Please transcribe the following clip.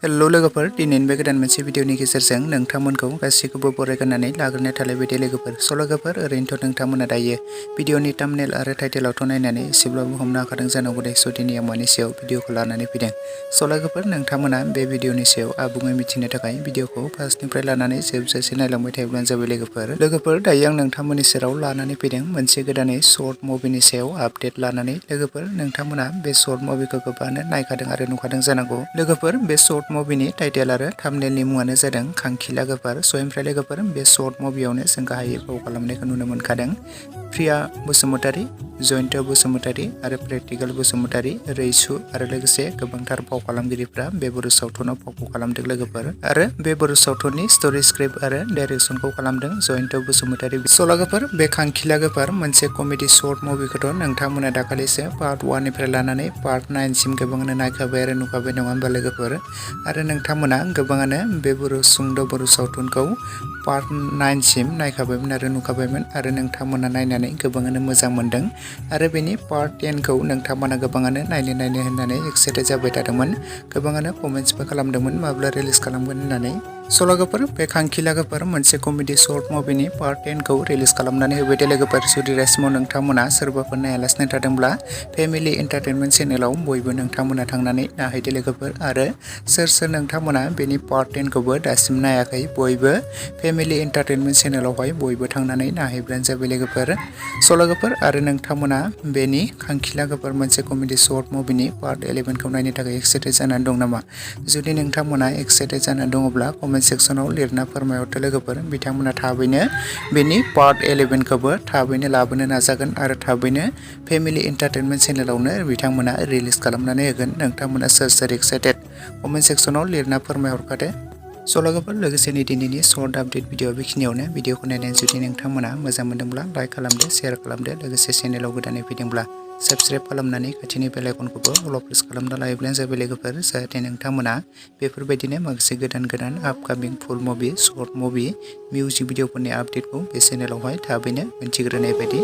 hello लोगोफोर दिनैनि बे गोदान मोनसे भिडिअनि गेजेरजों नोंथांमोनखौ गासैखौबो बरायगारनानै लाग्रोनाय थालाय बायदि लोगोफोर लोगोफोर ओरैनोथ' नोंथांमोना दायो भिडिअनि थाम्बनेल आरो टाइटेलावथ' नायनानै एसेब्लाबो हमनो हाखादों जानांगौ दे दिनै मानि सायाव भिडिअखौ लानानै फैदों लोगोफोर नोंथांमोना बे भिडिअनि सायाव आबुङै मिथिनो थाखाय भिडिअखौ फार्स्टनिफ्राय लानानै जोबजासे नायलांबाय थायोब्लानो जाबाय लोगोफोर दायो आं नोंथांमोननि सेराव लानानै फैदों मोनसे गोदानै शर्ट मुभिनि सायाव आपडेट लानानै लोगोफोर नोंथांमोना बे शर्ट मुभिखौ गोबाङानो नायखादों आरो नुखादों जानांगौ लोगोफोर बे शर्ट मुभिनि टाइटेल आरो थाम्बनेलनि मुङानो जादों खांखिला गोफार ओमफ्राय लोगोफोर बे शर्ट मुभियावनो जों गाहायै फाव खालामनायखौ नुनो मोनखादों प्रिया बसुमतारी जयन्त बसुमतारी आरो प्रेक्टिकल बसुमतारी रैसु आरो लोगोसे गोबांथार फाव खालामगिरिफ्रा बे बर' सावथुनाव फावखौ खालामदों लोगोफोर आरो बे बर' सावथुननि स्ट'रि स्क्रिप्ट आरो डाइरेक्सनखौ खालामदों जयन्त बसुमतारी लोगोफोर बे खांखिला गोफार मोनसे कमेडि शर्ट मुभिखौथ' नोंथांमोना दाखालिसो पार्ट 1 निफ्राय लानानै पार्ट 9 सिम गोबाङानो नायखाबाय आरो नुखाबाय नङा होनबा लोगोफोर आरो नोंथांमोना गोबाङानो बे सुंद' बर' सावथुनखौ पार्ट 9 सिम नायखाबायमोन आरो नुखाबायमोन आरो नोंथांमोना नायनानै गोबाङानो मोजां मोनदों आरो बेनि पार्ट 10 खौ नोंथांमोना गोबाङानो नायनो होननानै एक्साइटेड जाबाय थादोंमोन गोबाङानो कमेन्ट्सबो खालामदोंमोन माब्ला रिलिज खालामगोन होननानै लोगोफोर बे खांखिला गोफार मोनसे कमेडि शर्ट मुभिनि पार्ट 10 खौ रिलिज खालामनानै होबाय दे लोगोफोर जुदि दासिमाव नोंथांमोना सोरबाफोर नायालासिनो थादोंब्ला फेमिलि एन्टारटेनमेन्ट चेनेलाव बयबो नोंथांमोना थांनानै नायहैदो लोगोफोर आरो सोर बेनि पार्ट 10 खौबो दासिम नायाखै बयबो फेमिलि एन्टारटेनमेन्ट चेनेलावहाय बयबो थांनानै नायहैब्लानो जाबाय लोगोफोर आरो नोंथांमोना बेनि खांखिला गोफार मोनसे कमेडि शर्ट मुभिनि पार्ट 11 खौ नायनो थाखाय एक्साइटेड जानानै दं नामा जुदि नोंथांमोना एक्साइटेड जानानै दङब्ला कमेन्ट सेक्सनाव लिरना फोरमायहरदो लोगोफोर बिथांमोना थाबैनो बेनि पार्ट 11 खौबो थाबैनो लाबोनो नाजागोन आरो थाबैनो फेमिलि एन्टारटेनमेन्ट चेनेलावनो बिथांमोना रिलिज खालामनानै होगोन नोंथांमोना सोर एक्साइटेड कमेन्ट सेक्सनाव लिरना फोरमायहरखादो लोगोफोर लोगोसेनि दिनैनि शर्ट आपडेट भिडिअ बेखिनियावनो भिडिअखौ नायनानै जुदि नोंथांमोना मोजां मोनदोंब्ला लाइक खालामदो शेयार खालामदो लोगोसे चेनेलाव गोदानै फैदोंब्ला साबस्क्राइब खालामनानै खाथिनि बेल आइकनखौबो अल प्रेस खालामना लायोब्लानो जाबाय लोगोफोर जाहाथे नोंथांमोना बेफोरबायदिनो माखासे गोदान आपकामिं फुल मुभि शर्ट मुभि मिउजिक भिडिअफोरनि आपडेटखौ बे चेनेलावहाय थाबैनो मिन्थिग्रोनाय बायदि